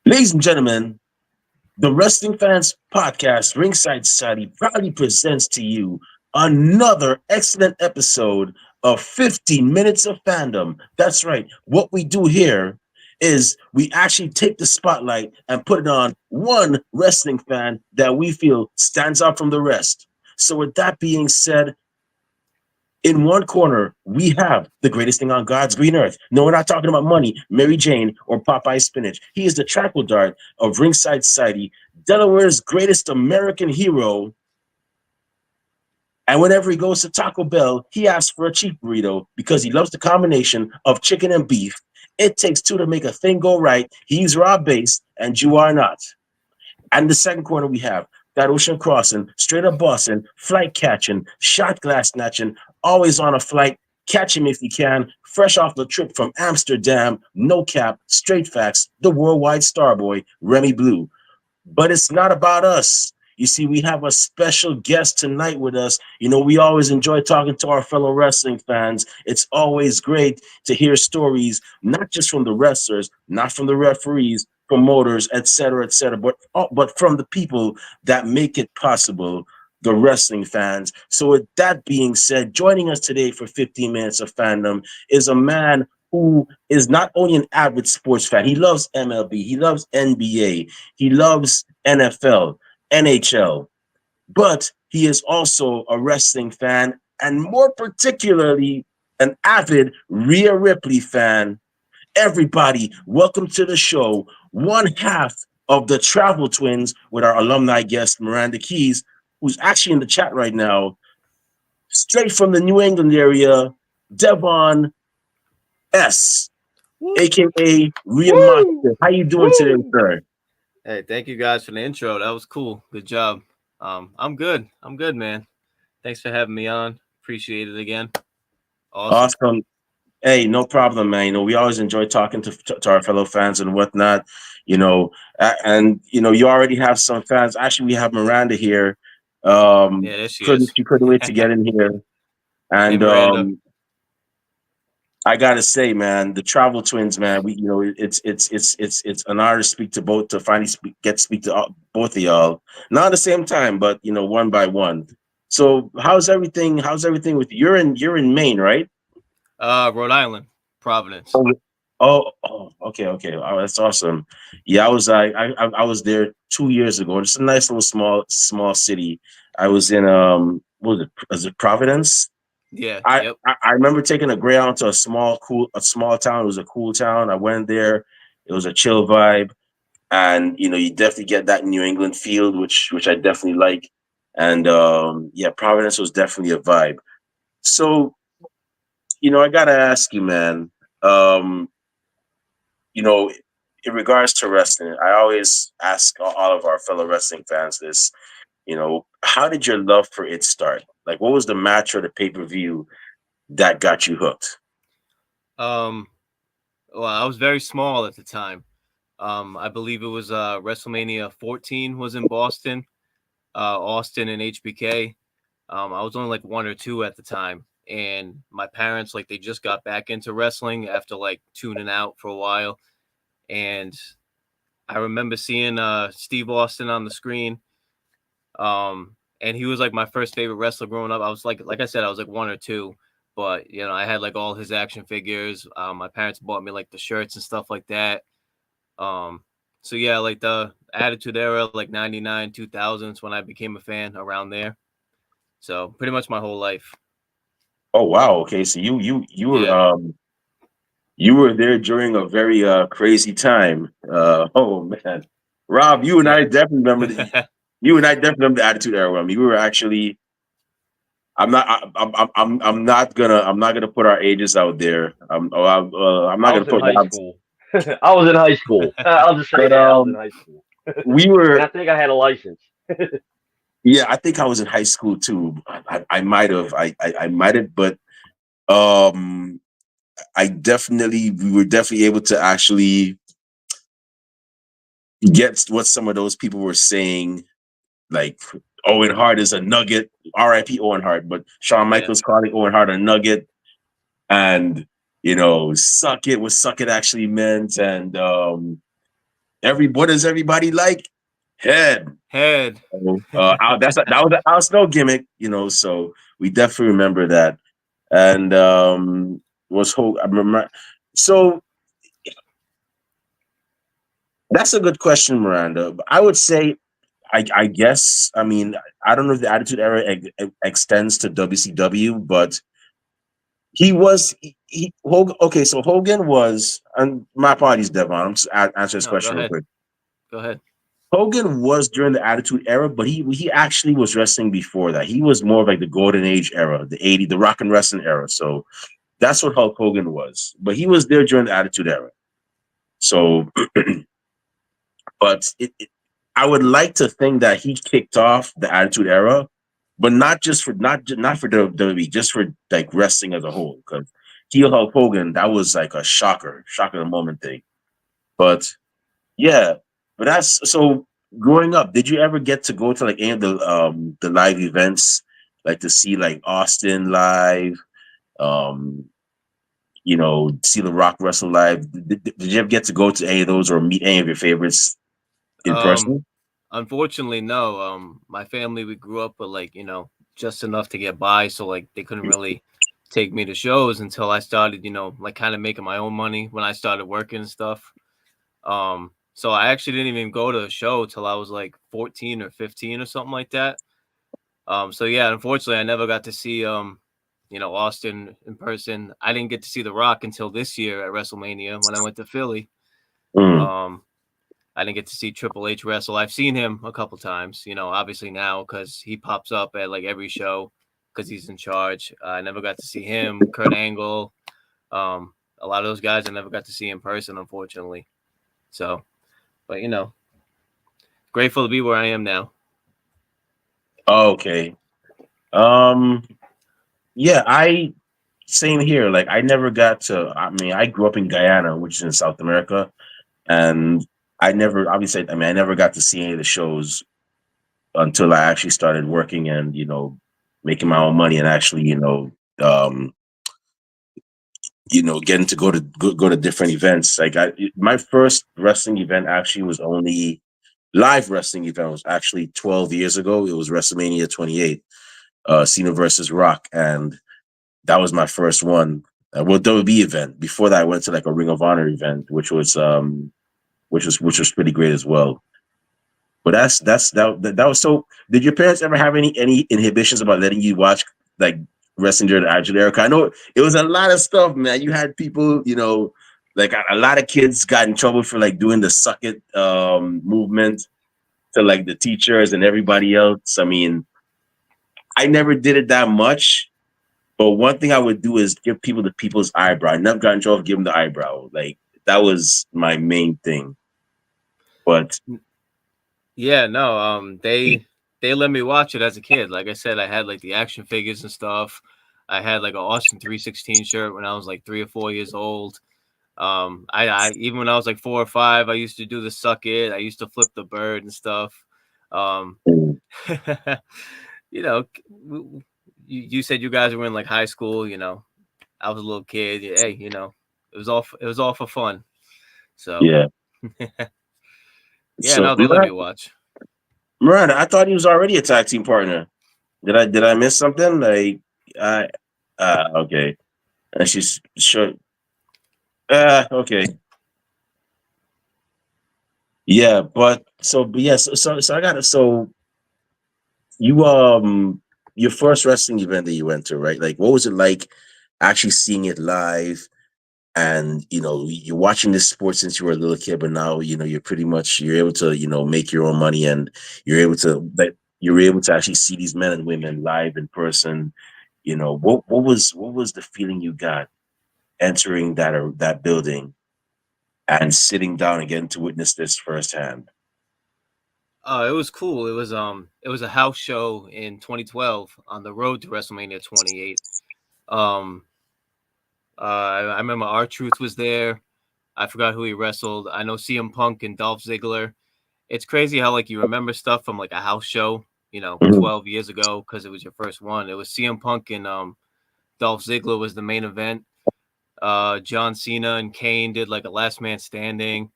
Ladies and gentlemen, the Wrestling Fans Podcast, Ringside Society, proudly presents to you another excellent episode of 15 Minutes of Fandom. That's right. What we do here is we actually take the spotlight and put it on one wrestling fan that we feel stands out from the rest. So, with that being said, in one corner, we have the greatest thing on God's green earth. No, we're not talking about money, Mary Jane, or Popeye spinach. He is the tranquil dart of Ringside Society, Delaware's greatest American hero. And whenever he goes to Taco Bell, he asks for a cheap burrito because he loves the combination of chicken and beef. It takes two to make a thing go right. He's raw base, and you are not. And the second corner, we have that ocean crossing, straight up Boston, flight catching, shot glass snatching, always on a flight. Catch him if you can. Fresh off the trip from Amsterdam, no cap, straight facts, the worldwide star boy, Remy Blue. But it's not about us. You see, we have a special guest tonight with us. You know, we always enjoy talking to our fellow wrestling fans. It's always great to hear stories, not just from the wrestlers, not from the referees, promoters, et cetera, but from the people that make it possible, the wrestling fans. So with that being said, joining us today for 15 Minutes of Fandom is a man who is not only an avid sports fan, he loves MLB, he loves NBA, he loves NFL, NHL, but he is also a wrestling fan and more particularly an avid Rhea Ripley fan. Everybody, welcome to the show. One half of the Travel Twins with our alumni guest, Miranda Keys, who's actually in the chat right now, straight from the New England area, Devon S, aka Rhea Monster. How you doing today, sir? Hey, thank you guys for the intro. That was cool. Good job. I'm good. I'm good, man. Thanks for having me on. Appreciate it again. Awesome. Hey, no problem, man. You know, we always enjoy talking to our fellow fans and whatnot. You know, and you know, you already have some fans. Actually, we have Miranda here. Yeah, there she Couldn't is. she couldn't wait to get in here. Hey, And Miranda. I gotta say, man, the Travel Twins, man. We, you know, it's an honor to speak to both, to finally get to speak to both of y'all, not at the same time, but you know, one by one. So, how's everything? How's everything with you? You're in Maine, right? Rhode Island, Providence. Okay. Oh, that's awesome. Yeah, I was there 2 years ago. It's a nice little small city. I was in what was it? Was it Providence? Yeah. I, Yep. I I remember taking a Greyhound to a small town. It was a cool town. I went there. It was a chill vibe, and you know, you definitely get that New England feel, which I definitely like. And yeah, Providence was definitely a vibe. So, you know, I gotta ask you, man. Um, you know, in regards to wrestling, I always ask all of our fellow wrestling fans this. You know, how did your love for it start? Like, what was the match or the pay-per-view that got you hooked? Um. Well, I was very small at the time. I believe it was WrestleMania 14 was in Boston, Austin, and HBK. I was only like 1 or 2 at the time, and my parents they just got back into wrestling after tuning out for a while, and I remember seeing Steve Austin on the screen. And he was like my first favorite wrestler growing up. I was like I said, I was like 1 or 2, but I had like all his action figures. My parents bought me like the shirts and stuff like that. Um, so yeah, like the Attitude Era, like 99, 2000s when I became a fan around there. So pretty much my whole life. Oh wow, okay. So you were Yeah. you were there during a very crazy time. Oh man. Rob, you and I Yeah. definitely remember the Attitude Era. I mean, we were actually I'm not gonna put our ages out there. I'm not I gonna was in put high Rob's, school. I was in high school. I'll just say but that I was in high school, we and I were. think I had a license. Yeah, I think I was in high school too. I might have, I might have, but um, we were definitely able to actually get what some of those people were saying. Like Owen Hart is a nugget, R.I.P. Owen Hart, but Shawn Yeah. Michaels calling Owen Hart a nugget, and you know, suck it was suck it actually meant, and What does everybody like? Head. Head. So, that was an Al Snow gimmick, so we definitely remember that. And was I remember. So that's a good question, Miranda. I would say, I guess, I mean, I don't know if the Attitude Era extends to WCW, but he was Hogan. Okay, so Hogan was, and my apologies, Devon. I'm just answer this No, go question real ahead. quick. Go ahead. Hogan was during the Attitude Era, but he actually was wrestling before that. He was more of like the Golden Age era, the Rock and Wrestling era. So that's what Hulk Hogan was. But he was there during the Attitude Era. So, but I would like to think that he kicked off the Attitude Era, but not for WWE, just for like wrestling as a whole. Because heel Hulk Hogan, that was like a shocker of the moment thing. But yeah, but that's so. Growing up, did you ever get to go to like any of the live events, like to see like Austin live, um, see The Rock wrestle live? Did you ever get to go to any of those or meet any of your favorites in person? Unfortunately, no. My family, we grew up with like, just enough to get by. So like they couldn't really take me to shows until I started, like kind of making my own money when I started working and stuff. So I actually didn't even go to a show till I was like 14 or 15 or something like that. So yeah, unfortunately I never got to see, Austin in person. I didn't get to see The Rock until this year at WrestleMania when I went to Philly. Mm. Um, I didn't get to see Triple H wrestle. I've seen him a couple times, obviously now because he pops up at like every show because he's in charge. I never got to see him, Kurt Angle, a lot of those guys I never got to see in person, unfortunately. So, but grateful to be where I am now. Okay. Yeah, same here. Like I never got to. I mean, I grew up in Guyana, which is in South America, and I never got to see any of the shows until I actually started working and making my own money and actually um, getting to go to different events. Like my first wrestling event actually was only live wrestling event was actually 12 years ago. It was WrestleMania 28, Cena versus Rock, and that was my first one. Well, WB event. Before that, I went to like a Ring of Honor event, which was pretty great as well. But that was so. Did your parents ever have any inhibitions about letting you watch like wrestling during the Attitude Era? 'Cause I know it was a lot of stuff, man. You had people, like a lot of kids got in trouble for like doing the suck it movement to like the teachers and everybody else. I mean, I never did it that much, but one thing I would do is give people the people's eyebrow. I never got in trouble for giving the eyebrow. Like that was my main thing. But Yeah, no, they let me watch it as a kid. Like I said, I had like the action figures and stuff. I had like an Austin 316 shirt when I was like 3 or 4 years old. I even when I was like 4 or 5, I used to do the suck it. I used to flip the bird and stuff. Um, you know, you said you guys were in like high school. I was a little kid. Hey, it was all for fun. So yeah. yeah, So no, they let me watch. Miranda, I thought he was already a tag team partner. Did I miss something? Like I okay. And she's sure. Okay. Yeah, so I got it. So you your first wrestling event that you went to, right? Like what was it like actually seeing it live? And you're watching this sport since you were a little kid, but now you're able to make your own money, and you're able to actually see these men and women live in person. What was the feeling you got entering that building and sitting down and getting to witness this firsthand? It was cool. It was a house show in 2012 on the road to WrestleMania 28. Um, I remember R-Truth was there. I forgot who he wrestled. I know CM Punk and Dolph Ziggler. It's crazy how like you remember stuff from like a house show, Mhm. 12 years ago because it was your first one. It was CM Punk and Dolph Ziggler was the main event. John Cena and Kane did like a last man standing.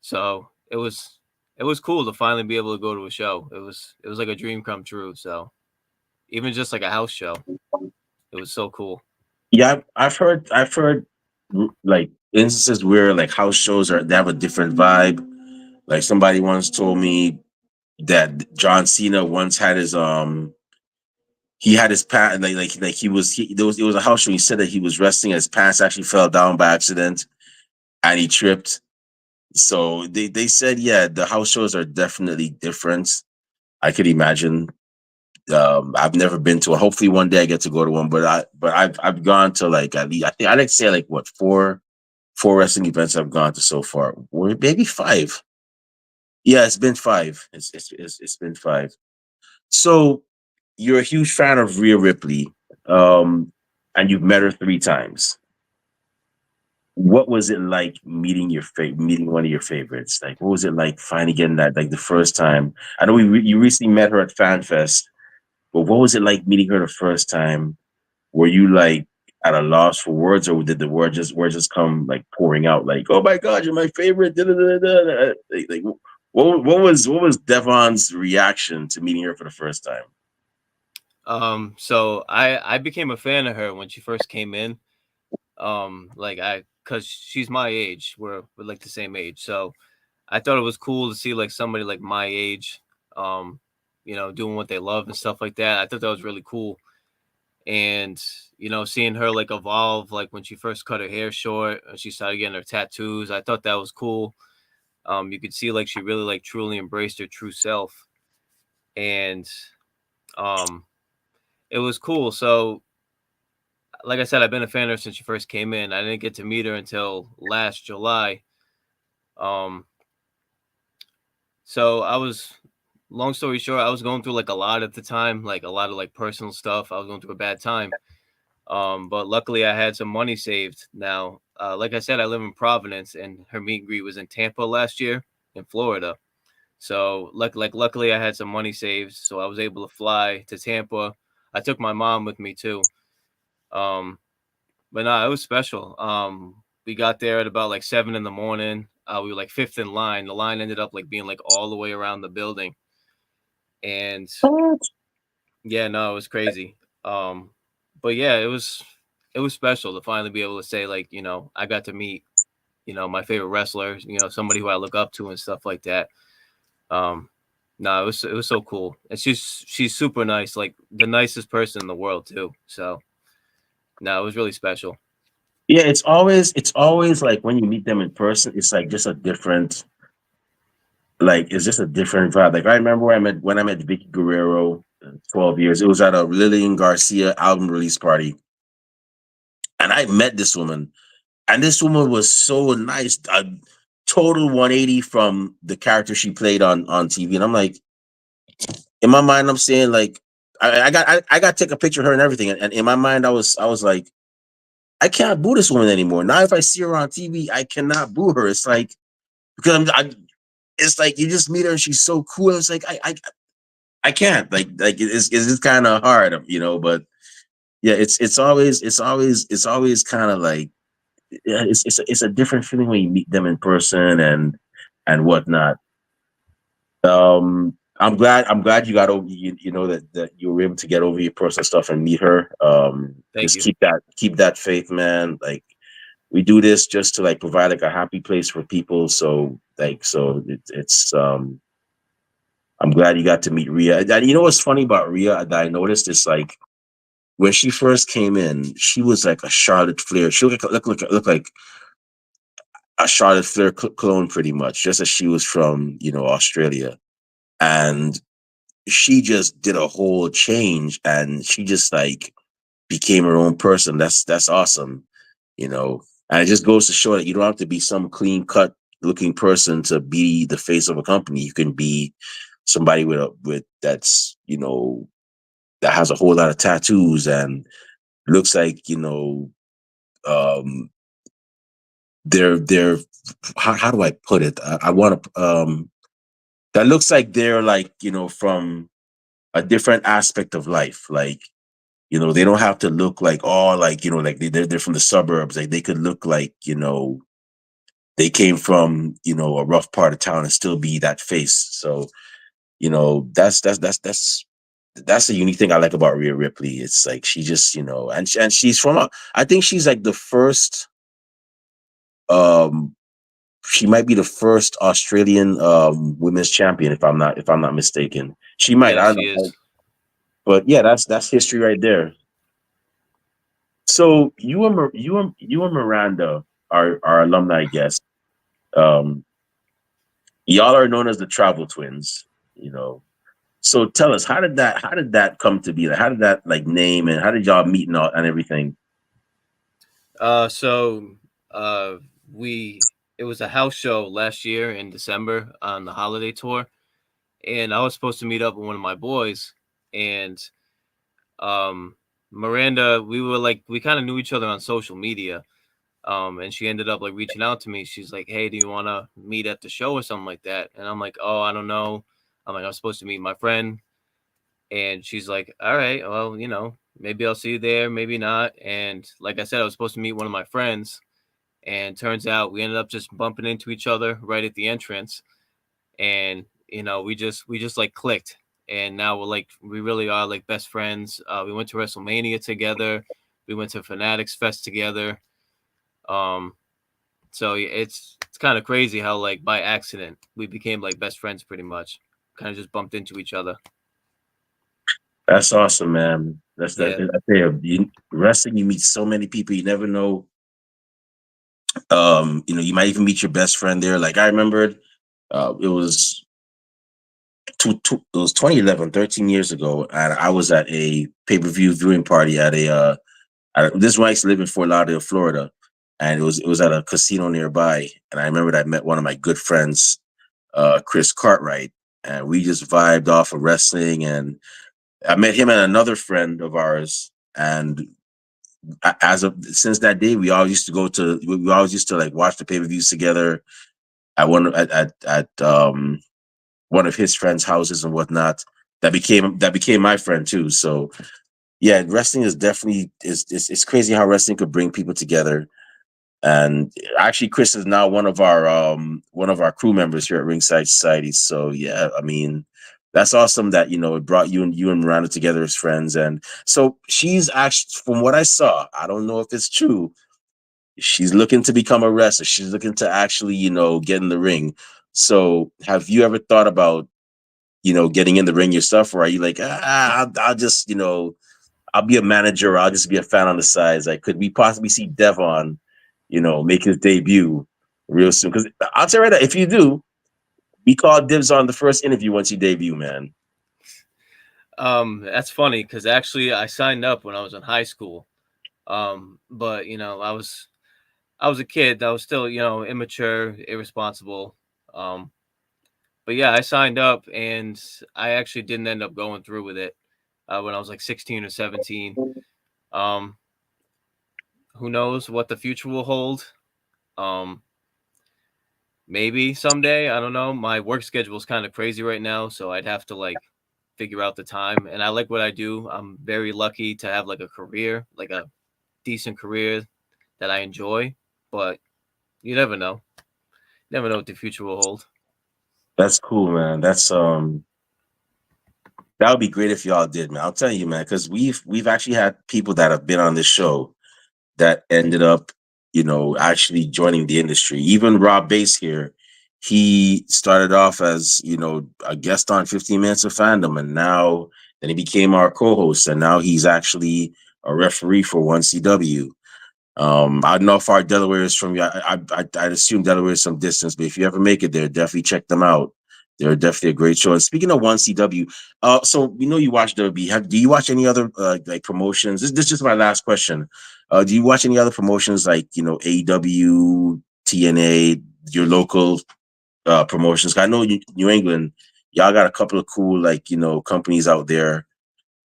So it was it was cool to finally be able to go to a show. It was like a dream come true. So even just like a house show, it was so cool. Yeah, I've heard like instances where like house shows are they have a different vibe. Like somebody once told me that John Cena once had his he had his pants like he was there was it was a house show. He said that he was resting and his pants actually fell down by accident and he tripped. So they said yeah, the house shows are definitely different. I could imagine. I've never been to one. Hopefully one day I get to go to one. But I've gone to like at least I think I'd like to say like what four wrestling events I've gone to so far. Or maybe five. Yeah, it's been five. It's been five. So you're a huge fan of Rhea Ripley, um, and you've met her three times. What was it like meeting one of your favorites? Like, what was it like finally getting that like the first time? I know you recently met her at FanFest, but what was it like meeting her the first time? Were you like at a loss for words, or did the words just come like pouring out? Like, oh my god, you're my favorite. Da, da, da, da, da. Like, what was Devon's reaction to meeting her for the first time? So I became a fan of her when she first came in. Like cause she's my age. We're like the same age. So I thought it was cool to see like somebody like my age, um, doing what they love and stuff like that. I thought that was really cool. And seeing her like evolve, like when she first cut her hair short and she started getting her tattoos, I thought that was cool. You could see like she really like truly embraced her true self, and um, it was cool. So, like I said, I've been a fan of her since she first came in. I didn't get to meet her until last July. Um, so I was, long story short, I was going through like a lot at the time, like a lot of like personal stuff. I was going through a bad time. But luckily I had some money saved. Now, like I said, I live in Providence, and her meet and greet was in Tampa last year in Florida. So luckily I had some money saved, so I was able to fly to Tampa. I took my mom with me too. Um, but no, it was special. We got there at about like 7 in the morning. We were like fifth in line. The line ended up like being like all the way around the building, and yeah, no, it was crazy. Um, but yeah, it was special to finally be able to say like, I got to meet, my favorite wrestler, somebody who I look up to and stuff like that. Um, no, it was so cool. And she's super nice, like the nicest person in the world too. So no, it was really special. Yeah, it's always like when you meet them in person, it's like just a different it's just a different vibe. Like I remember when I met Vicky Guerrero 12 years. It was at a Lillian Garcia album release party, and I met this woman, and this woman was so nice, a total 180 from the character she played on TV. And I'm like, in my mind, I'm saying like, I got to take a picture of her and everything, and in my mind, I was like, I can't boo this woman anymore. Now, if I see her on TV, I cannot boo her. It's like because it's like you just meet her and she's so cool. It's like I can't like it's just kind of hard, But yeah, it's always kind of like yeah, it's a different feeling when you meet them in person and whatnot. I'm glad you got over that you were able to get over your personal stuff and meet her. Thank Just you. keep that faith, man. Like we do this just to like provide like a happy place for people. So I'm glad you got to meet Rhea. And you know what's funny about Rhea that I noticed is like when she first came in, she was like a Charlotte Flair. She looked like a Charlotte Flair clone, pretty much, just as she was from Australia, and she just did a whole change, and she just like became her own person. That's awesome, you know. And it just goes to show that you don't have to be some clean cut looking person to be the face of a company. You can be somebody with that's that has a whole lot of tattoos and looks like um they're how do I put it? I want to that looks like they're like from a different aspect of life. Like they don't have to look like like they're from the suburbs. Like they could look like they came from, a rough part of town and still be that face. So, that's the unique thing I like about Rhea Ripley. It's like she just, and she's from I think she's like the first um she might be the first Australian women's champion, if I'm not mistaken. She might, Yeah, I she don't know. is. But yeah, that's history right there. So you and Miranda are alumni guests. Um, y'all are known as the Travel Twins. You know. So tell us, how did that come to be? Like, how did that like name, and how did y'all meet and all and everything? So uh, we it was a house show last year in December on the holiday tour, and I was supposed to meet up with one of my boys, and um, Miranda, we kind of knew each other on social media, and she ended up like reaching out to me. She's like, "Hey, do you want to meet at the show or something like that?" And I'm like, "Oh, I don't know." I'm like, "I'm supposed to meet my friend," and she's like, "All right, well, maybe I'll see you there, maybe not." And like I said, I was supposed to meet one of my friends, and turns out we ended up just bumping into each other right at the entrance, and we just like clicked, and now we really are like best friends. We went to WrestleMania together, we went to Fanatics Fest together. um so it's kind of crazy how like by accident we became like best friends pretty much, kind of just bumped into each other. That's awesome, man. That's that. Yeah. I tell you, wrestling, you meet so many people. You never know. You might even meet your best friend there. Like I remembered, it was it was 2011, 13 years ago, and I was at a pay-per-view viewing party at this is when I used to live in Fort Lauderdale, Florida, and it was at a casino nearby. And I remembered I met one of my good friends, Chris Cartwright, and we just vibed off of wrestling. And I met him and another friend of ours, and as of since that day, we always used to like watch the pay-per-views together at one of his friends' houses and whatnot. That became my friend too. So yeah, wrestling is definitely it's crazy how wrestling could bring people together. And actually, Chris is now one of our crew members here at Ringside Society. So yeah, I mean, that's awesome that it brought you and Miranda together as friends. And so she's actually, from what I saw, I don't know if it's true. She's looking to become a wrestler. She's looking to actually, get in the ring. So have you ever thought about, getting in the ring yourself, or are you like, I'll just, I'll be a manager, or I'll just be a fan on the sides? Like, could we possibly see Devon, make his debut real soon? Because I'll tell you right now, if you do, we call dibs on the first interview once you debut, man. That's funny because actually I signed up when I was in high school. But I was a kid. I was still, immature, irresponsible. Um, but yeah, I signed up and I actually didn't end up going through with it when I was like 16 or 17. Um, who knows what the future will hold? Um, maybe someday. I don't know. My work schedule is kind of crazy right now, so I'd have to like figure out the time. And I like what I do. I'm very lucky to have like a career, like a decent career that I enjoy. But you never know. Never know what the future will hold. That's cool, man. That would be great if y'all did, man. I'll tell you, man, because we've actually had people that have been on this show that ended up, actually joining the industry. Even Rob Bass here, he started off as, a guest on 15 Minutes of Fandom, and now then he became our co-host, and now he's actually a referee for 1CW. I don't know how far Delaware is from you. I'd assume Delaware is some distance, but if you ever make it there, definitely check them out. They're definitely a great show. And speaking of 1CW, so we know you watch WB. Do you watch any other like promotions? This is just my last question. Do you watch any other promotions like AEW, TNA, your local promotions? I know New England, y'all got a couple of cool like companies out there.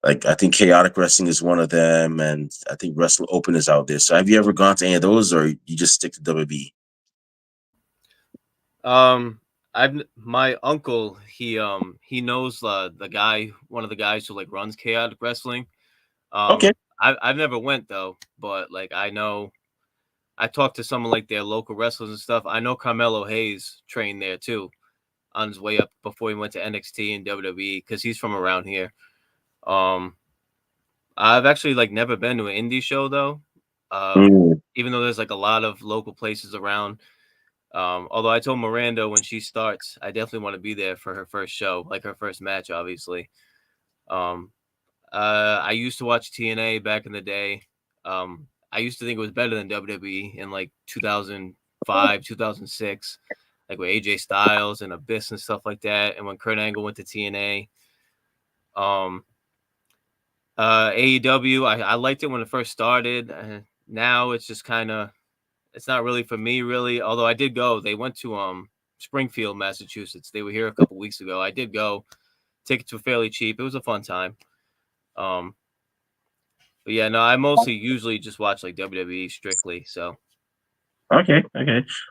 Like I think Chaotic Wrestling is one of them, and I think Wrestle Open is out there. So have you ever gone to any of those, or you just stick to WB? Um, I've my uncle. He knows the guy, one of the guys who like runs Chaotic Wrestling. Okay. I've never went though, but like I know I talked to some of like their local wrestlers and stuff. I know Carmelo Hayes trained there too on his way up before he went to NXT and WWE because he's from around here. I've actually like never been to an indie show though. Even though there's like a lot of local places around. Although I told Miranda when she starts, I definitely want to be there for her first show, like her first match, obviously. I used to watch TNA back in the day. I used to think it was better than WWE in like 2005, 2006, like with AJ Styles and Abyss and stuff like that. And when Kurt Angle went to TNA, AEW, I liked it when it first started. Now it's just kind of, it's not really for me, really. Although I did go. They went to Springfield, Massachusetts. They were here a couple weeks ago. I did go. Tickets were fairly cheap. It was a fun time. But yeah, no, I mostly usually just watch like WWE strictly. So Okay.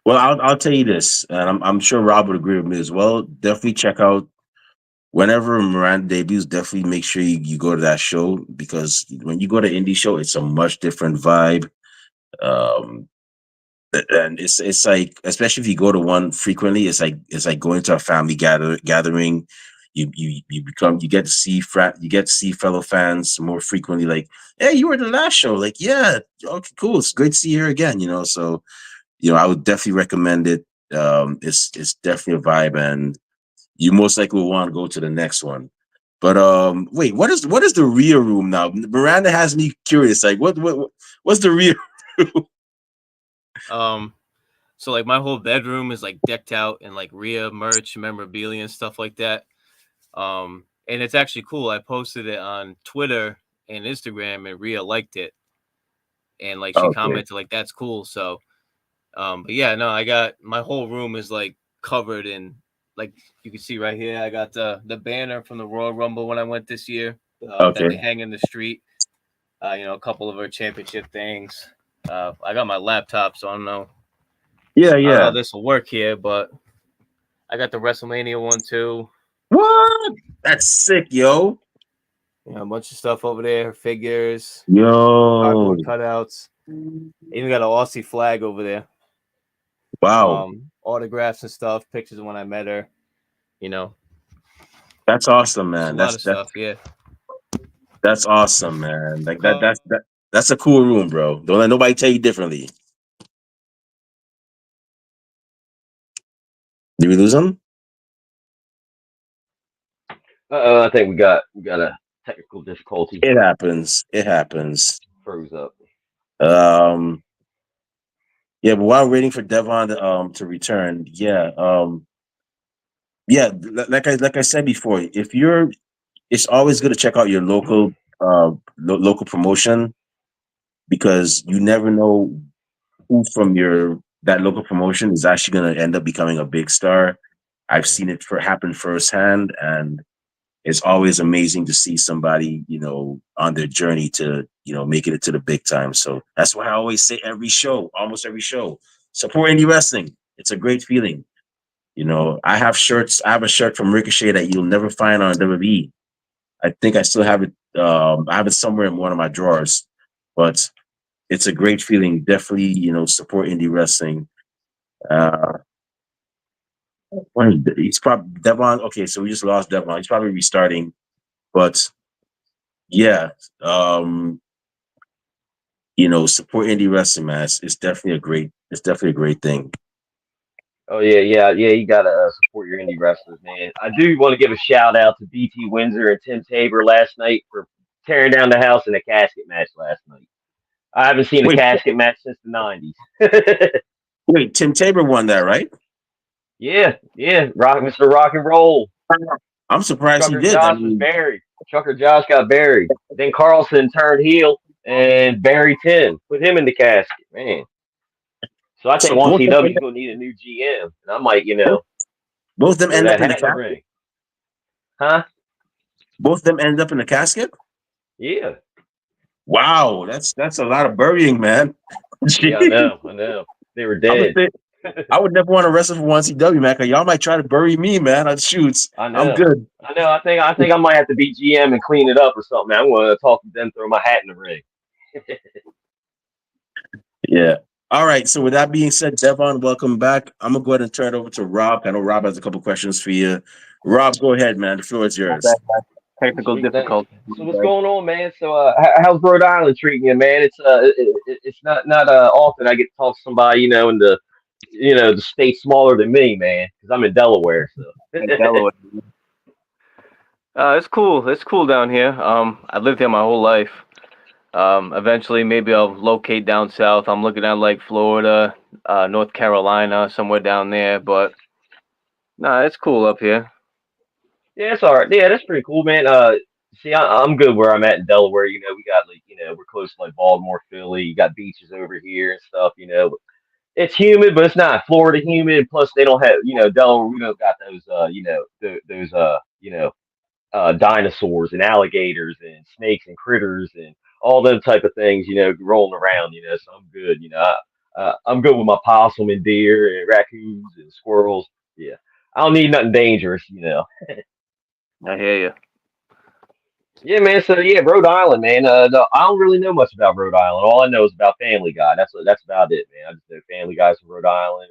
Well, I'll tell you this, and I'm sure Rob would agree with me as well. Definitely check out whenever Miranda debuts. Definitely make sure you go to that show, because when you go to indie show, it's a much different vibe. And it's like, especially if you go to one frequently, it's like going to a family gathering. You get to see fellow fans more frequently. Like, hey, you were at the last show. Like, yeah, okay, cool. It's great to see you here again. So I would definitely recommend it. It's definitely a vibe, and you most likely will want to go to the next one. But wait, what is the Rhea room now? Miranda has me curious. Like, what's the Rhea room? So like my whole bedroom is like decked out in like Rhea merch, memorabilia, and stuff like that. And it's actually cool. I posted it on Twitter and Instagram, and Rhea liked it, and like she commented like, "That's cool." So, but yeah, no, I got my whole room is like covered in, like you can see right here. I got the banner from the Royal Rumble when I went this year that they hang in the street. A couple of her championship things. I got my laptop, so I don't know. Yeah. I don't know how this will work here, but I got the WrestleMania one too. What? That's sick, yo. A bunch of stuff over there. Her figures, Yo, cardboard cutouts. Even got an Aussie flag over there. wow. Autographs and stuff, pictures of when I met her. That's awesome, man. A lot of stuff. Yeah. That's awesome, man. Like that's a cool room, bro. Don't let nobody tell you differently. Did we lose him? I think we got a technical difficulty. It happens. Froze up. Yeah, but while waiting for Devon to return, like I said before, it's always good to check out your local local promotion, because you never know who from that local promotion is actually going to end up becoming a big star. I've seen it happen firsthand, and it's always amazing to see somebody, on their journey to, making it to the big time. So that's why I always say almost every show, support indie wrestling. It's a great feeling. I have shirts. I have a shirt from Ricochet that you'll never find on WWE. I think I still have it. I have it somewhere in one of my drawers, but it's a great feeling. Definitely, support indie wrestling. He's probably Devon. Okay, so we just lost Devon. He's probably restarting, but yeah, support indie wrestling, man. It's definitely a great thing. Oh yeah. You gotta support your indie wrestlers, man. I do want to give a shout out to BT Windsor and Tim Tabor last night for tearing down the house in a casket match last night. I haven't seen a casket match since the '90s. Wait, Tim Tabor won that, right? Yeah. Mr. Rock and Roll. I'm surprised Trucker he did. Josh was buried. Trucker Josh got buried. Then Carlson turned heel and buried Tim. Put him in the casket, man. So I think one CW is gonna need a new GM, and I might, both of them end up in the casket. Huh? Both of them end up in the casket. Yeah. Wow, that's a lot of burying, man. Yeah, I know. They were dead. I would never want to wrestle for one CW, man. Cause y'all might try to bury me, man. On shoots. I'm good. I know. I think I might have to be GM and clean it up or something. I'm going to talk to them, throw my hat in the ring. Yeah. All right. So with that being said, Devon, welcome back. I'm gonna go ahead and turn it over to Rob. I know Rob has a couple questions for you. Rob, go ahead, man. The floor is My bad, yours. man. Technical Sweet thing. difficulties. So what's going on, man? So how's Rhode Island treating you, man? It's not often I get to talk to somebody, in the state smaller than me, man, because I'm in Delaware. So In Delaware. It's cool. It's cool down here. I lived here my whole life. Eventually, maybe I'll locate down south. I'm looking at like Florida, North Carolina, somewhere down there. But nah, it's cool up here. yeah, it's all right. Yeah, that's pretty cool, man. See, I'm good where I'm at in Delaware. We got like, we're close to like Baltimore, Philly. You got beaches over here and stuff. It's humid, but it's not Florida humid. Plus, they don't have, Delaware. We don't got those, those, dinosaurs and alligators and snakes and critters and all them type of things, rolling around. So I'm good. I'm good with my possum and deer and raccoons and squirrels. Yeah, I don't need nothing dangerous. I hear you. Yeah, man. So yeah, Rhode Island, man. No, I don't really know much about Rhode Island. All I know is about Family Guy. That's about it, man. I just know Family Guys from Rhode Island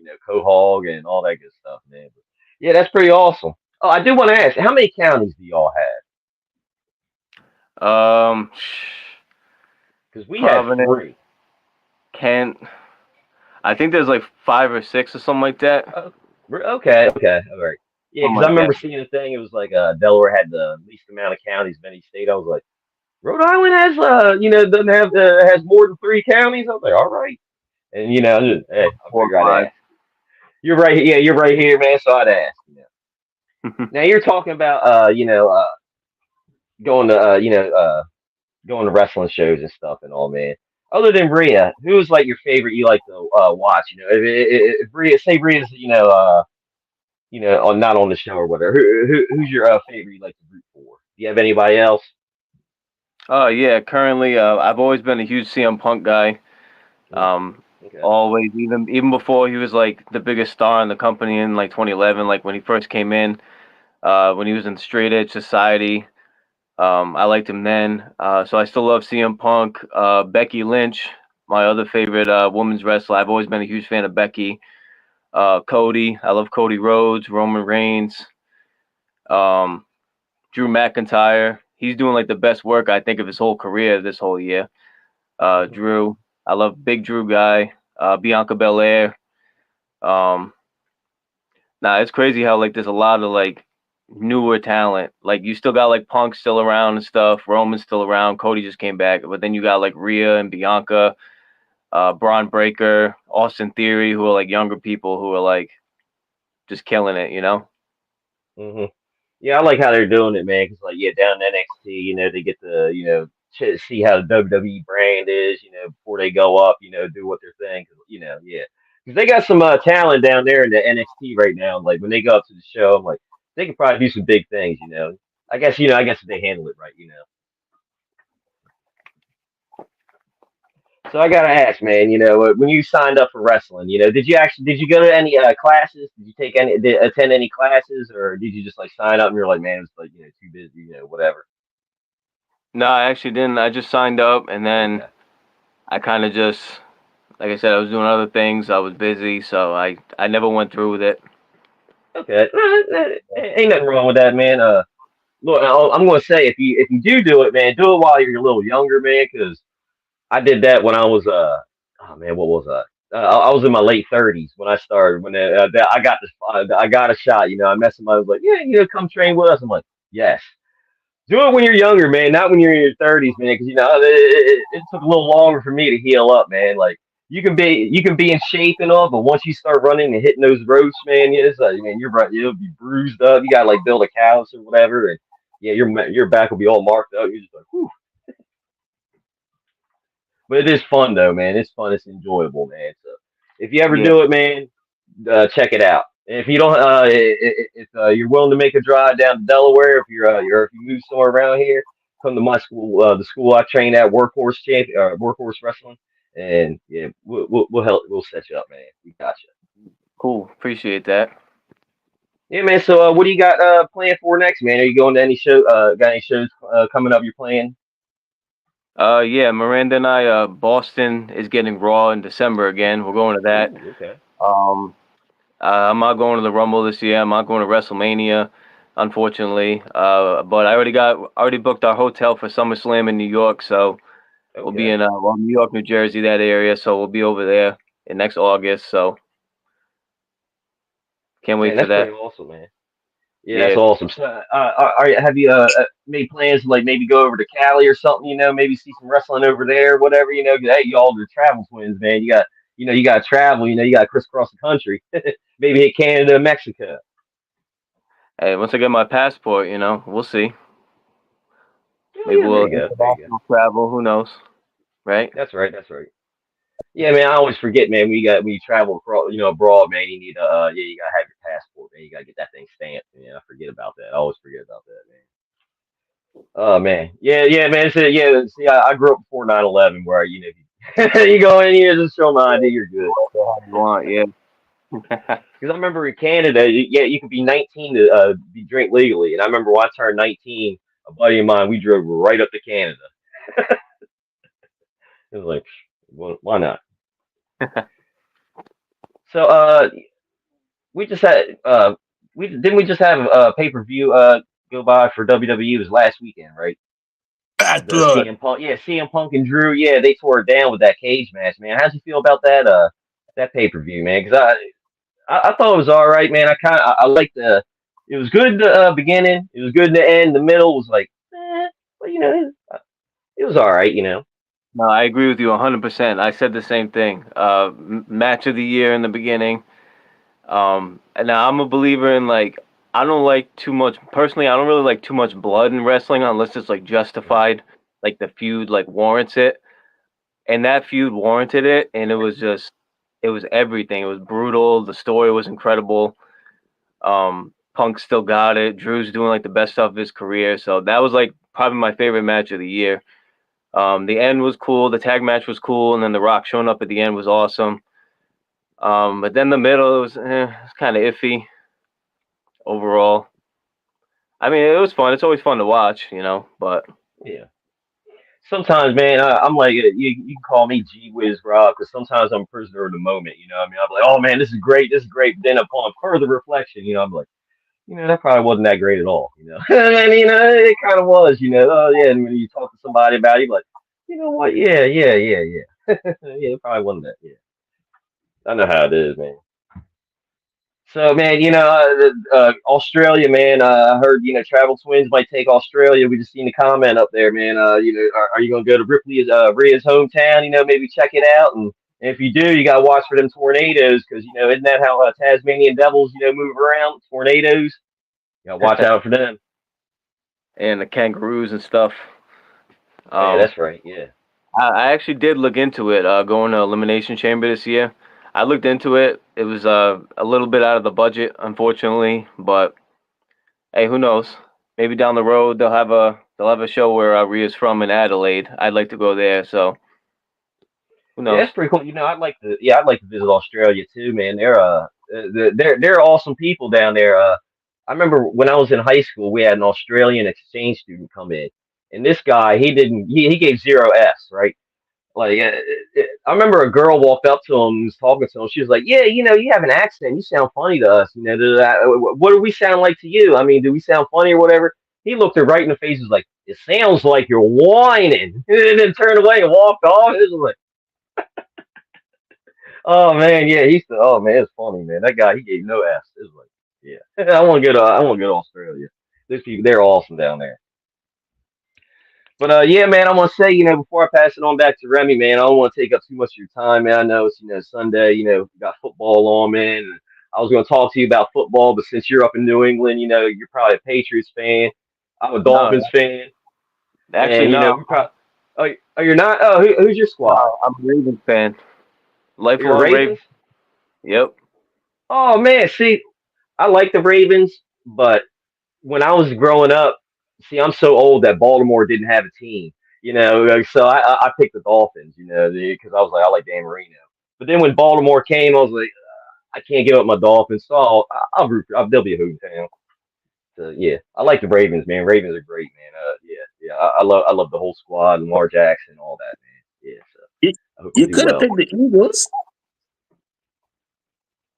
and Quahog and all that good stuff, man. But, yeah, that's pretty awesome. Oh, I do want to ask, how many counties do y'all have? Um, Because we have Providence, three. Kent. I think there's like 5 or 6 or something like that. Oh, okay, all right. Yeah, Something because I like that. remember seeing a thing. It was like Delaware had the least amount of counties of any state. I was like, Rhode Island has doesn't have has more than three counties. I was like, all right, and hey, I Four or figure I'd five. ask. You're right. Yeah, you're right here, man. So I'd ask. Now you're talking about going to going to wrestling shows and stuff and all, man. Other than Rhea, who's like your favorite you like to watch? If Rhea, say Rhea's not on the show or whatever. Who's your favorite you like to root for? Do you have anybody else? Oh yeah. Currently, I've always been a huge CM Punk guy. Mm, Um, okay. always, even before he was like the biggest star in the company in like 2011, like when he first came in, when he was in Straight Edge Society. I liked him then. So I still love CM Punk. Becky Lynch, my other favorite women's wrestler. I've always been a huge fan of Becky. Cody, I love Cody Rhodes, Roman Reigns, um, Drew McIntyre. He's doing like the best work I think of his whole career this whole year. Hmm. Drew, I love Big Drew guy. Bianca Belair. Um, it's crazy how like there's a lot of like newer talent. Like you still got like Punk still around and stuff. Roman's still around. Cody just came back, but then you got like Rhea and Bianca, Braun Breaker, Austin Theory, who are like younger people who are like just killing it. Hmm. Yeah, I like how they're doing it, man. Because like, yeah, down in NXT, they get to see how the WWE brand is, before they go up, do what they're saying. 'Cause, yeah, because they got some talent down there in the NXT right now. Like when they go up to the show, I'm like, they could probably do some big things. I guess if they handle it right. So I gotta ask, man. When you signed up for wrestling, did you go to any classes? Did you attend any classes, or did you just like sign up and you're like, man, it's like too busy, whatever. No, I actually didn't. I just signed up and then Okay. I kind of just, like I said, I was doing other things. I was busy, so I never went through with it. Okay. Ain't nothing wrong with that, man. Look, I'm gonna say if you do it, man, do it while you're a little younger, man, because I did that when I was oh man, what was I? I was in my late 30s when I started. When I got a shot. I met somebody who was like, yeah, come train with us. I'm like, yes. Do it when you're younger, man, not when you're in your 30s, man, because it took a little longer for me to heal up, man. Like you can be in shape and all, but once you start running and hitting those ropes, man, yeah, it's like, man, you're right, you'll be bruised up. You gotta like build a callus or whatever, and yeah, your back will be all marked up. You're just like, whew. But it is fun though, man. It's fun. It's enjoyable, man. So if you ever Yeah, do it, man, check it out. And if you don't, if you're willing to make a drive down to Delaware, if you move somewhere around here, come to my school, the school I train at, Workhorse Wrestling, and yeah, we'll help. We'll set you up, man. We got you. cool. Appreciate that. Yeah, man. So, what do you got planned for next, man? Are you going to any show? Got any shows coming up? You're playing? Yeah, Miranda and I, Boston is getting Raw in December again. We're going to that. Ooh, okay. Um, I'm not going to the Rumble this year. I'm not going to WrestleMania, unfortunately. But I already booked our hotel for SummerSlam in New York, so we'll be Okay. in New York, New Jersey, that area. So we'll be over there in next August. So can't wait Man, for that's that. pretty awesome, man. Yeah, that's Yeah, awesome. So, have you made plans to like maybe go over to Cali or something? You know, maybe see some wrestling over there, whatever. You know, 'cause, hey, y'all are travel twins, man. You got to travel. You know, you got to crisscross the country. Maybe hit Canada, Mexico. hey, once I get my passport, we'll see. Oh Maybe yeah, there we'll you go. There you go. international travel. Who knows, right? That's right. That's right. Yeah, man. I always forget, man. When you travel across, abroad, man. You need you gotta have your passport, man. You gotta get that thing stamped. Man, I forget about that. I always forget about that, man. Oh man, yeah, yeah, man. So, yeah, see, I grew up before 9/11, where you go in here, just show my ID, you're good. You want, yeah. Because I remember in Canada, yeah, you could be 19 to be drink legally, and I remember when I turned 19, a buddy of mine, we drove right up to Canada. It was like, well, why not? So, we just had we just have a pay per view go by for WWE. It was last weekend, right? Bad The blood. CM Punk, yeah, CM Punk and Drew, yeah, they tore it down with that cage match, man. How'd you feel about that pay per view, man? Because I thought it was all right, man. I liked it was good in the beginning, it was good in the end. The middle was like, but it was all right, No, I agree with you 100%. I said the same thing. Match of the year in the beginning. And now I'm a believer in like I don't like too much personally. I don't really like too much blood in wrestling unless it's like justified, like the feud like warrants it. And that feud warranted it, and it was everything. It was brutal. The story was incredible. Punk still got it. Drew's doing like the best stuff of his career, so that was like probably my favorite match of the year. The end was cool. The tag match was cool, and then The Rock showing up at the end was awesome. But then the middle it was kind of iffy overall. I mean, it was fun. It's always fun to watch, but Yeah. Sometimes, man, I'm like, you can call me G Wiz Rob, because sometimes I'm a prisoner of the moment. You know what I mean? I'm like, oh man, this is great, this is great. But then upon further reflection, I'm like, that probably wasn't that great at all. And it kind of was. Oh yeah. And when you talk to somebody about it, you're like, you know what? Yeah, yeah, yeah, yeah. Yeah, it probably wasn't that. Yeah, I know how it is, man. So, man, Australia, man. I heard Travel Twins might take Australia. We just seen the comment up there, man. Are you gonna go to Ripley's Rhea's hometown? Maybe check it out, and if you do, you gotta watch for them tornadoes, because isn't that how Tasmanian devils move around? Tornadoes. You gotta watch out for them. and the kangaroos and stuff. Oh yeah, Um, that's right. Yeah. I actually did look into it, going to Elimination Chamber this year. I looked into it. It was a little bit out of the budget, unfortunately, but hey, who knows? Maybe down the road they'll have a show where Rhea's from in Adelaide. I'd like to go there, so who Yeah, knows? that's pretty cool. I'd like to visit Australia too, man. They're awesome people down there. I remember when I was in high school, we had an Australian exchange student come in, and this guy, he gave zero Fs, right? Like, I remember a girl walked up to him and was talking to him. She was like, "Yeah, you have an accent. You sound funny to us. What do we sound like to you? I mean, do we sound funny or whatever?" He looked her right in the face. And was like, "It sounds like you're whining," and then turned away and walked off. It was like, oh man, yeah, oh man, it's funny, man. That guy, he gave no F's. It was like, yeah, I want to go to Australia. These people, they're awesome down there. But yeah, man, I want to say, before I pass it on back to Remy, man, I don't want to take up too much of your time, man. I know it's Sunday, you got football on, man. And I was going to talk to you about football, but since you're up in New England, you're probably a Patriots fan. I'm a No, Dolphins fan, actually and no. we probably. Oh, you're not. Oh, who's your squad? No, I'm a Ravens fan. You're Lifelong Raven. Ravens. Yep. Oh man, see, I like the Ravens, but when I was growing up, see, I'm so old that Baltimore didn't have a team, so I picked the Dolphins, because I was like, I like Dan Marino. But then when Baltimore came, I was like, I can't give up my Dolphins, so I'll root they'll be a hometown. So yeah, I like the Ravens, man. Ravens are great, man. Yeah, yeah, I love the whole squad, Lamar Jackson, all that, man. Yeah, so You, I hope they you do could have well. picked the Eagles.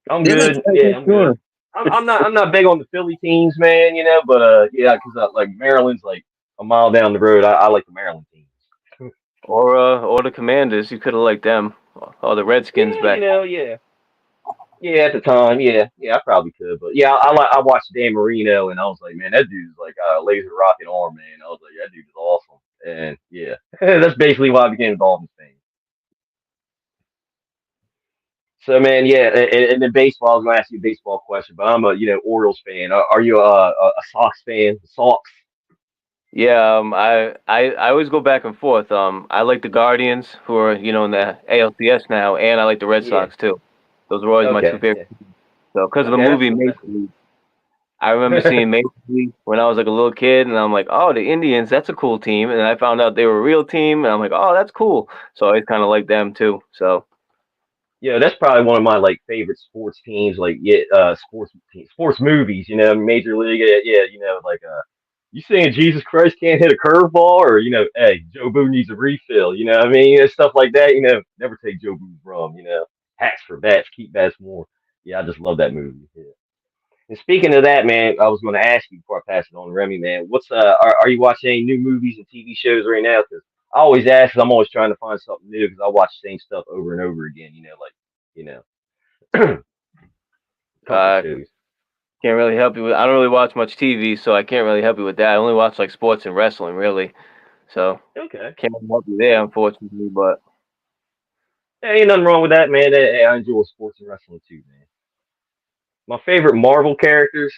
I'm They like good. Yeah, I'm good. sure. I'm not big on the Philly teams, man. But yeah, because like Maryland's like a mile down the road. I like the Maryland teams. Or the Commanders. You could have liked them. Or the Redskins Yeah, back. yeah. Yeah, at the time, yeah, I probably could, but yeah, I watched Dan Marino, and I was like, man, that dude's like a laser rocket arm, man. I was like, that dude is awesome, and yeah, that's basically why I became a Dolphins fan. So, man, yeah, and then baseball. I was gonna ask you a baseball question, but I'm a Orioles fan. Are you a Sox fan? Sox? Yeah, I always go back and forth. I like the Guardians, who are in the ALCS now, and I like the Red Yeah. Sox too. Those were always my two Okay. favorite. Yeah. So, because of the Okay. movie Maple Leaf, I remember seeing Maple Leaf when I was like a little kid, and I'm like, oh, the Indians, that's a cool team. And I found out they were a real team, and I'm like, oh, that's cool. So I always kind of like them too. So, Yeah, that's probably one of my like favorite sports teams. Like, yeah, sports teams, sports movies. Major League. Yeah, like you saying Jesus Christ can't hit a curveball, or hey, Joe Boo needs a refill. You know what I mean? And stuff like that. Never take Joe Boo's rum. Hats for bats, keep bats more. Yeah, I just love that movie. Yeah. And speaking of that, man, I was going to ask you before I pass it on to Remy, man. Are you watching any new movies and TV shows right now? Because I always ask, 'cause I'm always trying to find something new because I watch the same stuff over and over again. Like you know, comfort uh, shows. can't really help you with. I don't really watch much TV, so I can't really help you with that. I only watch like sports and wrestling, really. So Okay. can't really help you there, unfortunately. But Hey, ain't nothing wrong with that, man. Hey, I enjoy sports and wrestling too, man. My favorite Marvel characters,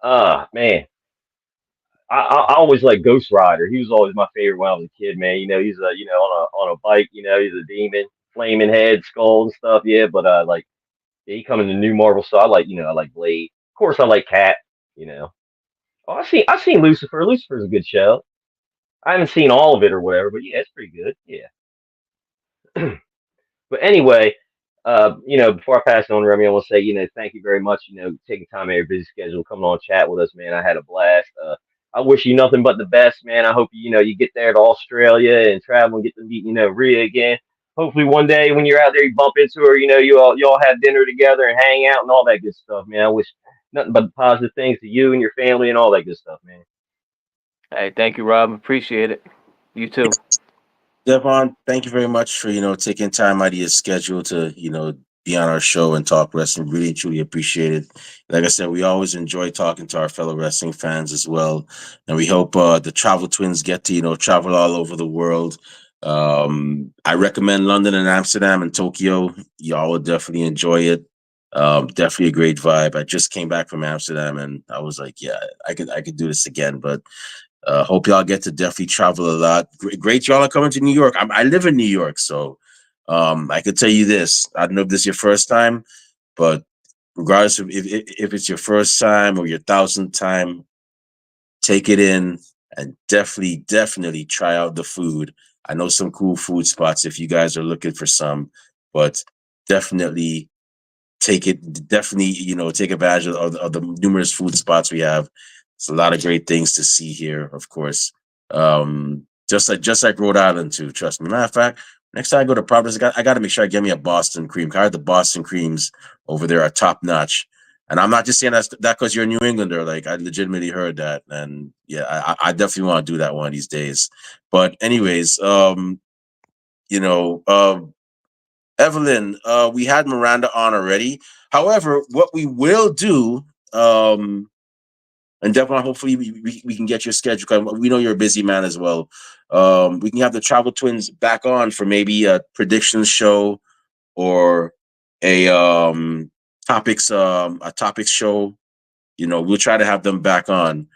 man, I always like Ghost Rider. He was always my favorite when I was a kid, man. He's on a bike. He's a demon, flaming head, skull and stuff. Yeah, but like yeah, he come in the new Marvel, so I like Blade. Of course, I like Cat. You know. Oh, I've seen Lucifer. Lucifer's a good show. I haven't seen all of it or whatever, but yeah, it's pretty good. Yeah. But anyway, before I pass it on, Remy, I want to say, thank you very much, taking time out of your busy schedule, coming on chat with us, man. I had a blast. I wish you nothing but the best, man. I hope you get there to Australia and travel and get to meet, Rhea again. Hopefully one day when you're out there, you bump into her, you all have dinner together and hang out and all that good stuff, man. I wish nothing but positive things to you and your family and all that good stuff, man. hey, thank you, Rob. Appreciate it. You too. Devon, thank you very much for taking time out of your schedule to be on our show and talk wrestling. Really and truly appreciate it. Like I said, we always enjoy talking to our fellow wrestling fans as well, and we hope the Travel Twins get to travel all over the world. I recommend London and Amsterdam and Tokyo. Y'all will definitely enjoy it. Definitely a great vibe. I just came back from Amsterdam and I was like, yeah, I could do this again, but hope y'all get to definitely travel a lot. Great, y'all are coming to New York. I live in New York, so I could tell you this. I don't know if this is your first time, but regardless of if it's your first time or your thousandth time, take it in and definitely try out the food. I know some cool food spots if you guys are looking for some, but definitely definitely take advantage of the numerous food spots we have. It's a lot of great things to see here, of course. Just like Rhode Island too, trust me. Matter of fact, next time I go to Providence, I got to make sure I get me a Boston cream. I heard the Boston creams over there are top notch, and I'm not just saying that because you're a New Englander. Like, I legitimately heard that, and yeah, I definitely want to do that one of these days. But anyways, you know, Evelyn, we had Miranda on already. However, what we will do, and Devon, hopefully we can get your schedule, 'cause we know you're a busy man as well. We can have the Travel Twins back on for maybe a predictions show or a topics show. We'll try to have them back on.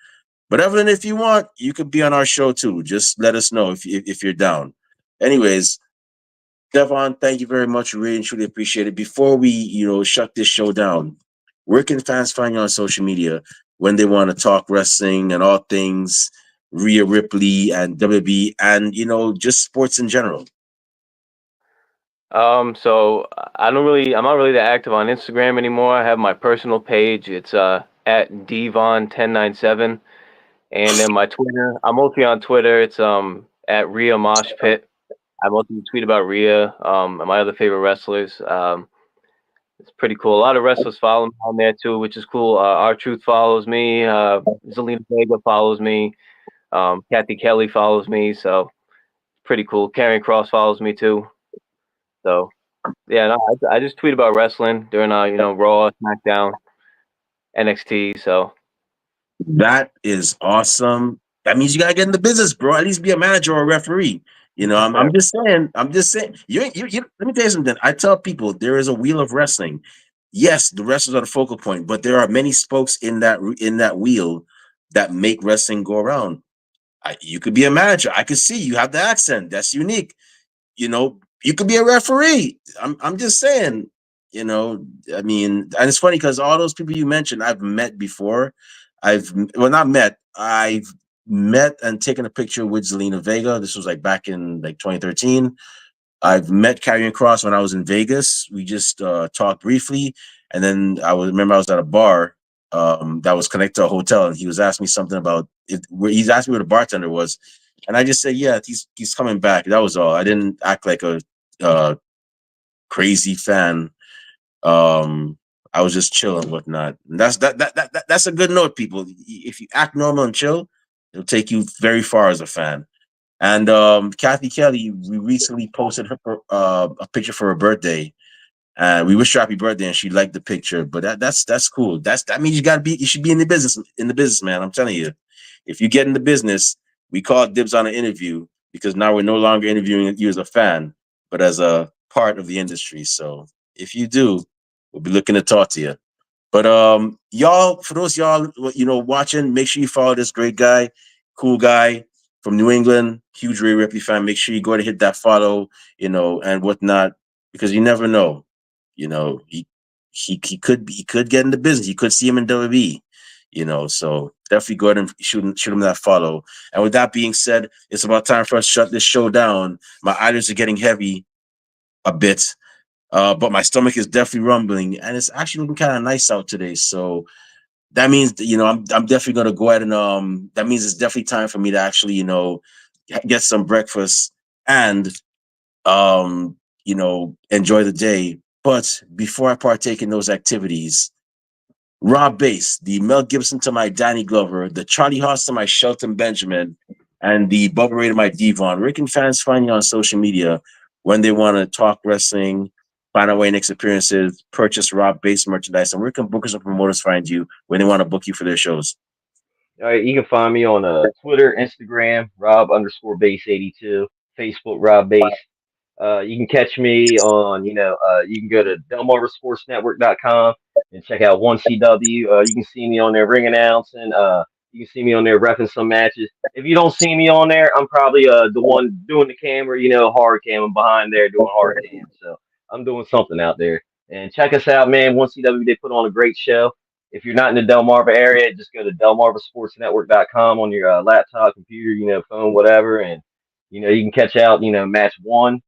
But Evelyn, if you want, you could be on our show too. Just let us know if you're down. Anyways, Devon, thank you very much. Really and truly appreciate it. Before we, shut this show down, where can fans find you on social media when they want to talk wrestling and all things Rhea Ripley and WB and, just sports in general? So I'm not really that active on Instagram anymore. I have my personal page. It's at Devon1097, And then my Twitter, I'm mostly on Twitter. It's at Rhea Mosh Pit. I mostly tweet about Rhea and my other favorite wrestlers. It's pretty cool. A lot of wrestlers follow me on there too, which is cool. R-Truth follows me. Zelina Vega follows me. Kathy Kelly follows me. So pretty cool. Karrion Kross follows me too. So yeah, no, I just tweet about wrestling during Raw, SmackDown, NXT. So That is awesome. That means you gotta get in the business, bro. At least be a manager or a referee. You know, I'm just saying. I'm just saying. You. Let me tell you something. I tell people there is a wheel of wrestling. Yes, the wrestlers are the focal point, but there are many spokes in that wheel that make wrestling go around. You could be a manager. I could see you have the accent. That's unique. You know, you could be a referee. I'm just saying. You know, I mean, and it's funny because all those people you mentioned, I've met before. Not met. I've met and taken a picture with Zelina Vega. This was like back in like 2013. I've met Karrion Kross when I was in Vegas. We just talked briefly, and then I was at a bar that was connected to a hotel, and he was asking me something about it. He's asking me where the bartender was, and I just said, "Yeah, he's coming back." That was all. I didn't act like a crazy fan. I was just chill and whatnot. And that's a good note, people. If you act normal and chill, it'll take you very far as a fan. And Kathy Kelly, we recently posted a picture for her birthday, and we wished her happy birthday, and she liked the picture. But that's cool. That means you should be in the business, man. I'm telling you, if you get in the business, we call dibs on an interview because now we're no longer interviewing you as a fan, but as a part of the industry. So if you do, we'll be looking to talk to you. But y'all, for those y'all watching, make sure you follow this great guy, cool guy from New England, huge Rhea Ripley fan. Make sure you go to hit that follow, and whatnot, because you never know. He could get in the business. You could see him in WWE. So definitely go ahead and shoot him that follow. And with that being said, it's about time for us to shut this show down. My eyelids are getting heavy a bit. But my stomach is definitely rumbling, and it's actually looking kind of nice out today. So that means I'm definitely gonna go ahead and that means it's definitely time for me to actually get some breakfast and enjoy the day. But before I partake in those activities, Rob Bass, the Mel Gibson to my Danny Glover, the Charlie Haas to my Shelton Benjamin, and the Bubba Ray to my Devon. Where can fans find you on social media when they want to talk wrestling, find out where your next appearances, purchase Rob Bass merchandise, and where can bookers and promoters find you when they want to book you for their shows? All right, you can find me on Twitter, Instagram, Rob_Base82, Facebook, Rob Base. You can catch me on, you can go to DelmarvaSportsNetwork.com and check out 1CW. You can see me on there ring announcing. You can see me on there repping some matches. If you don't see me on there, I'm probably the one doing the camera, hard cam. I'm behind there doing hard cam. So I'm doing something out there. And check us out, man. 1CW, they put on a great show. If you're not in the Delmarva area, just go to DelmarvaSportsNetwork.com on your laptop, computer, phone, whatever. And, you can catch out, match one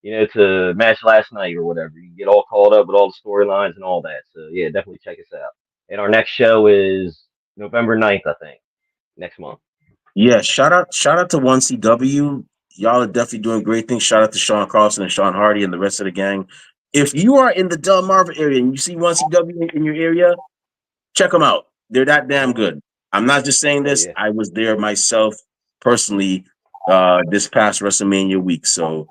to match last night or whatever. You can get all caught up with all the storylines and all that. So yeah, definitely check us out. And our next show is November 9th, I think, next month. Yeah, shout out to 1CW. Y'all are definitely doing great things. Shout out to Sean Carlson and Sean Hardy and the rest of the gang. If you are in the Delmarva area and you see 1CW in your area, check them out. They're that damn good. I'm not just saying this. Yeah. I was there myself personally this past WrestleMania week. So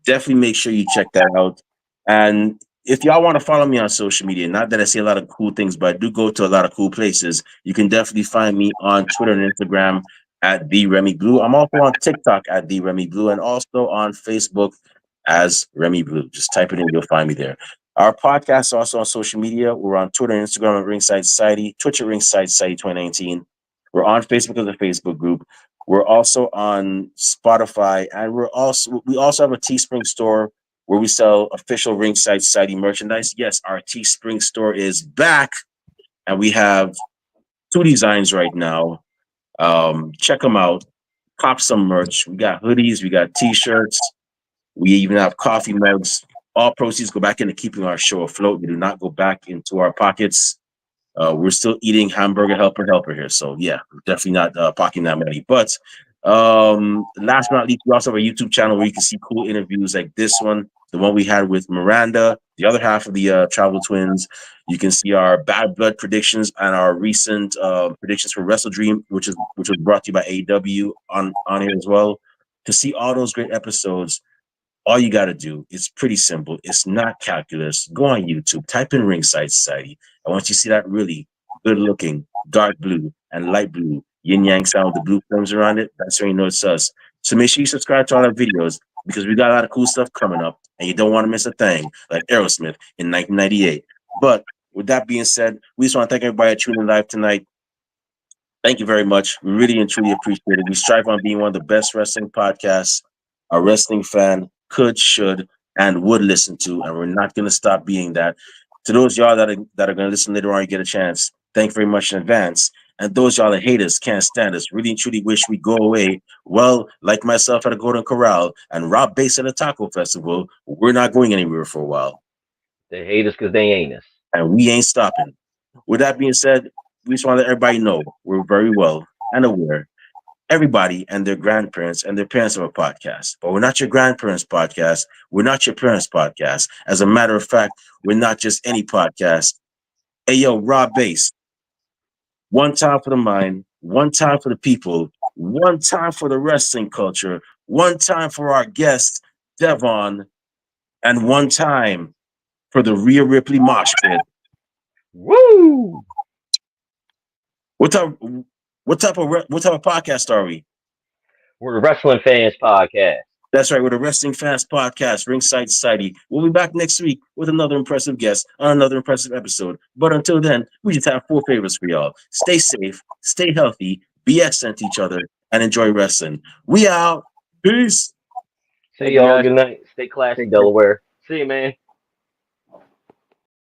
definitely make sure you check that out. And if y'all want to follow me on social media, not that I say a lot of cool things, but I do go to a lot of cool places. You can definitely find me on Twitter and Instagram at the Remy Blue. I'm also on TikTok at the Remy Blue and also on Facebook as Remy Blue. Just type it in, you'll find me there. Our podcast is also on social media. We're on Twitter and Instagram at Ringside Society, Twitch at Ringside Society 2019. We're on Facebook as a Facebook group. We're also on Spotify, and we also have a Teespring store where we sell official Ringside Society merchandise. Yes, our Teespring store is back, and we have 2 designs right now. Check them out. Cop some merch. We got hoodies, we got T-shirts, we even have coffee mugs. All proceeds go back into keeping our show afloat. We do not go back into our pockets. We're still eating hamburger helper here. So yeah, we're definitely not pocketing that money. But last but not least, we also have a YouTube channel where you can see cool interviews like this one, the one we had with Miranda, the other half of the Travel Twins. You can see our Bad Blood predictions and our recent predictions for Wrestle Dream, which was brought to you by AEW on here as well. To see all those great episodes, all you got to do is pretty simple. It's not calculus. Go on YouTube, type in Ringside Society. And once you see that really good looking dark blue and light blue yin yang sound with the blue films around it, that's when you know it's us. So make sure you subscribe to all our videos because we got a lot of cool stuff coming up and you don't want to miss a thing like Aerosmith in 1998. But with that being said, we just want to thank everybody tuning live tonight. Thank you very much. We really and truly appreciate it. We strive on being one of the best wrestling podcasts a wrestling fan could, should, and would listen to, and we're not going to stop being that. To those y'all that are going to listen later on, you get a chance. Thank you very much in advance. And those y'all that hate us, can't stand us, really and truly wish we go away. Well, like myself at a Golden Corral and Rob Bass at a Taco Festival, we're not going anywhere for a while. They hate us because they ain't us. And we ain't stopping. With that being said, we just want to let everybody know we're very well and aware. Everybody and their grandparents and their parents have a podcast, but we're not your grandparents' podcast. We're not your parents' podcast. As a matter of fact, we're not just any podcast. Hey, yo, Rob Bass. One time for the mind, one time for the people, one time for the wrestling culture, one time for our guest, Devon, and one time for the Rhea Ripley mosh pit. Woo! What type of podcast are we? We're the Wrestling Fans Podcast. That's right, we're the Wrestling Fans Podcast, Ringside Society. We'll be back next week with another impressive guest on another impressive episode. But until then, we just have 4 favors for y'all. Stay safe, stay healthy, be excellent to each other, and enjoy wrestling. We out. Peace. See y'all. Good night. Stay classy, Delaware. See you, man.